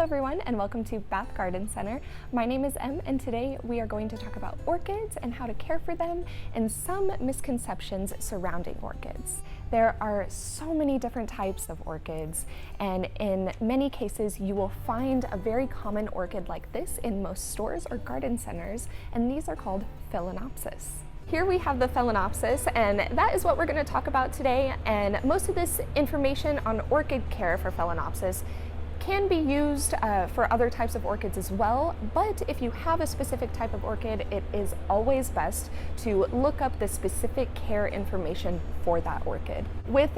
everyone, and welcome to Bath Garden Center. My name is Em, and today we are going to talk about orchids and how to care for them and some misconceptions surrounding orchids. There are so many different types of orchids, and in many cases you will find a very common orchid like this in most stores or garden centers, and these are called Phalaenopsis. Here we have the Phalaenopsis, and that is what we're going to talk about today. And most of this information on orchid care for Phalaenopsis can be used for other types of orchids as well, but if you have a specific type of orchid, it is always best to look up the specific care information for that orchid. With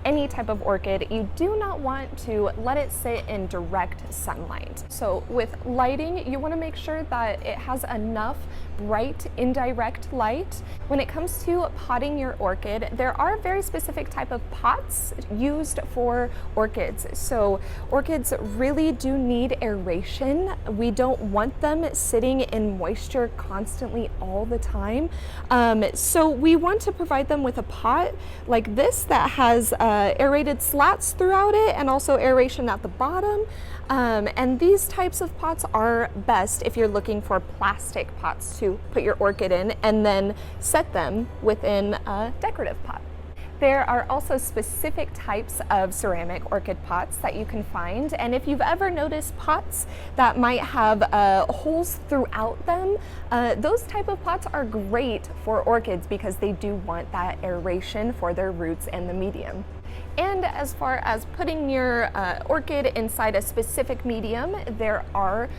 any type of orchid, you do not want to let it sit in direct sunlight. So with lighting, you want to make sure that it has enough bright indirect light. When it comes to potting your orchid, there are very specific type of pots used for orchids. So orchids really do need aeration. We don't want them sitting in moisture constantly all the time. So we want to provide them with a pot like this that has aerated slats throughout it and also aeration at the bottom. And these types of pots are best if you're looking for plastic pots to put your orchid in and then set them within a decorative pot. There are also specific types of ceramic orchid pots that you can find, and if you've ever noticed pots that might have holes throughout them, those type of pots are great for orchids because they do want that aeration for their roots and the medium. And as far as putting your orchid inside a specific medium, there are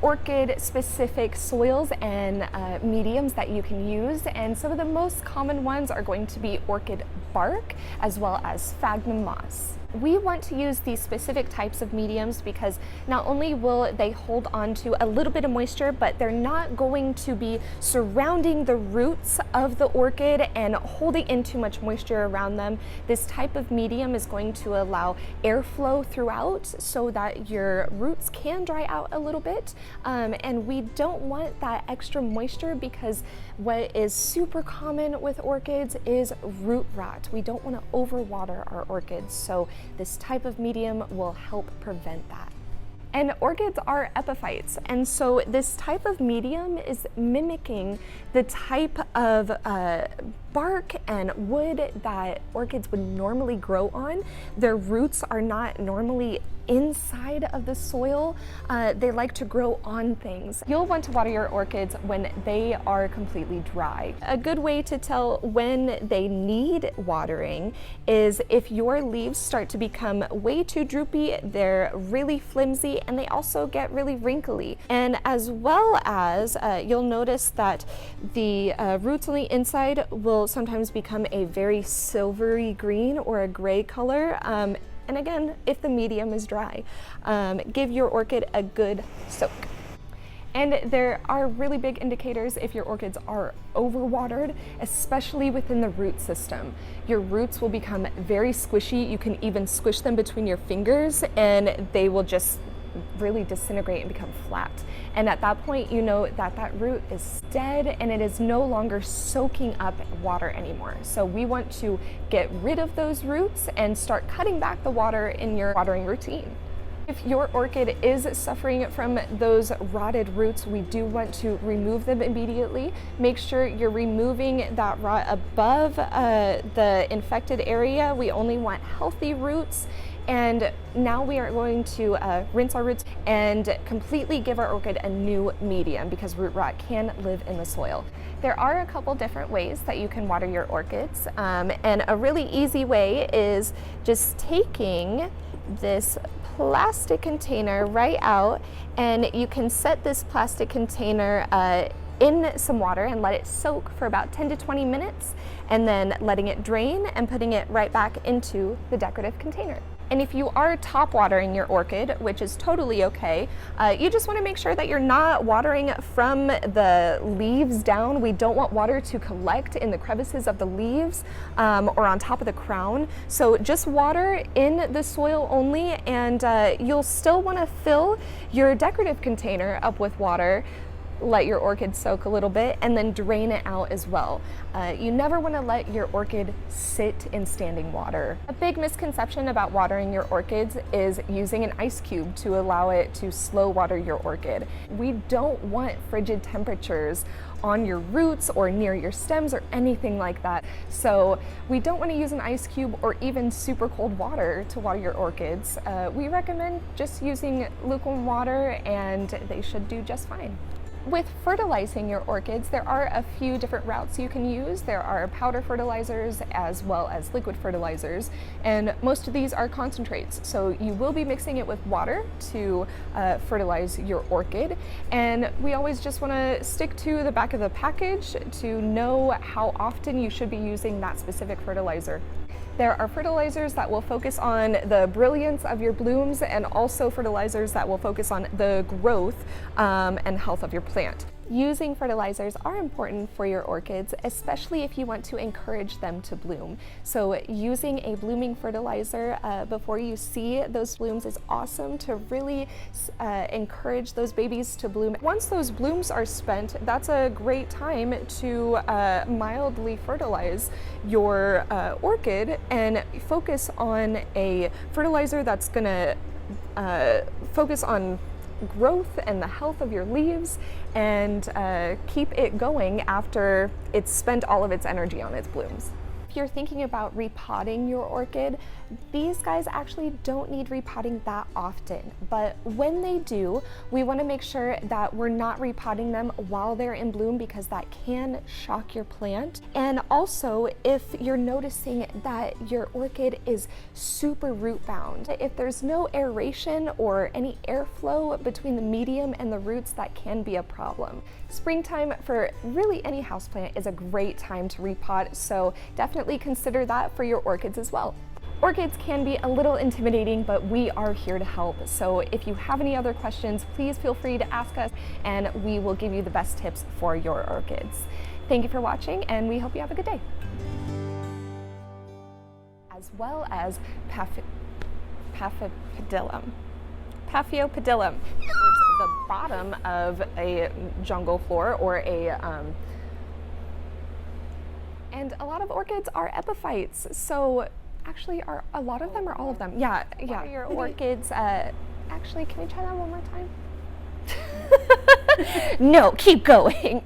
orchid specific soils and mediums that you can use, and some of the most common ones are going to be orchid bark as well as sphagnum moss. We want to use these specific types of mediums because not only will they hold on to a little bit of moisture, but they're not going to be surrounding the roots of the orchid and holding in too much moisture around them. This type of medium is going to allow airflow throughout so that your roots can dry out a little bit. And we don't want that extra moisture because what is super common with orchids is root rot. We don't want to overwater our orchids. So this type of medium will help prevent that. And orchids are epiphytes, and so this type of medium is mimicking the type of bark and wood that orchids would normally grow on. Their roots are not normally inside of the soil. They like to grow on things. You'll want to water your orchids when they are completely dry. A good way to tell when they need watering is if your leaves start to become way too droopy, they're really flimsy, and they also get really wrinkly. And as well as you'll notice that the roots on the inside will sometimes become a very silvery green or a gray color. And again, if the medium is dry, give your orchid a good soak. And there are really big indicators if your orchids are overwatered, especially within the root system. Your roots will become very squishy. You can even squish them between your fingers and they will just really disintegrate and become flat. And at that point, you know that that root is dead and it is no longer soaking up water anymore. So we want to get rid of those roots and start cutting back the water in your watering routine. If your orchid is suffering from those rotted roots, we do want to remove them immediately. Make sure you're removing that rot above the infected area. We only want healthy roots. And now we are going to rinse our roots and completely give our orchid a new medium because root rot can live in the soil. There are a couple different ways that you can water your orchids, and a really easy way is just taking this plastic container right out, and you can set this plastic container in some water and let it soak for about 10 to 20 minutes, and then letting it drain and putting it right back into the decorative container. And if you are top watering your orchid, which is totally okay, you just want to make sure that you're not watering from the leaves down. We don't want water to collect in the crevices of the leaves or on top of the crown. So just water in the soil only, and you'll still want to fill your decorative container up with water let your orchid soak a little bit and then drain it out as well. You never want to let your orchid sit in standing water. A big misconception about watering your orchids is using an ice cube to allow it to slow water your orchid. We don't want frigid temperatures on your roots or near your stems or anything like that. So we don't want to use an ice cube or even super cold water to water your orchids. We recommend just using lukewarm water and they should do just fine. With fertilizing your orchids, there are a few different routes you can use. There are powder fertilizers as well as liquid fertilizers, and most of these are concentrates. So you will be mixing it with water to fertilize your orchid. And we always just want to stick to the back of the package to know how often you should be using that specific fertilizer. There are fertilizers that will focus on the brilliance of your blooms and also fertilizers that will focus on the growth and health of your plant. Using fertilizers are important for your orchids, especially if you want to encourage them to bloom. So using a blooming fertilizer before you see those blooms is awesome to really encourage those babies to bloom. Once those blooms are spent, that's a great time to mildly fertilize your orchid and focus on a fertilizer that's gonna focus on growth and the health of your leaves and keep it going after it's spent all of its energy on its blooms. If you're thinking about repotting your orchid, these guys actually don't need repotting that often, but when they do, we want to make sure that we're not repotting them while they're in bloom because that can shock your plant. And also, if you're noticing that your orchid is super root bound, if there's no aeration or any airflow between the medium and the roots, that can be a problem. Springtime for really any houseplant is a great time to repot, so definitely consider that for your orchids as well. Orchids can be a little intimidating, but we are here to help. So if you have any other questions, please feel free to ask us and we will give you the best tips for your orchids. Thank you for watching and we hope you have a good day. As well as Paphiopedilum. Paphiopedilum, towards the bottom of a jungle floor or a and a lot of orchids are epiphytes. So actually, are a lot of them or all of them? Yeah. Your orchids, actually, can we try that one more time? No, keep going.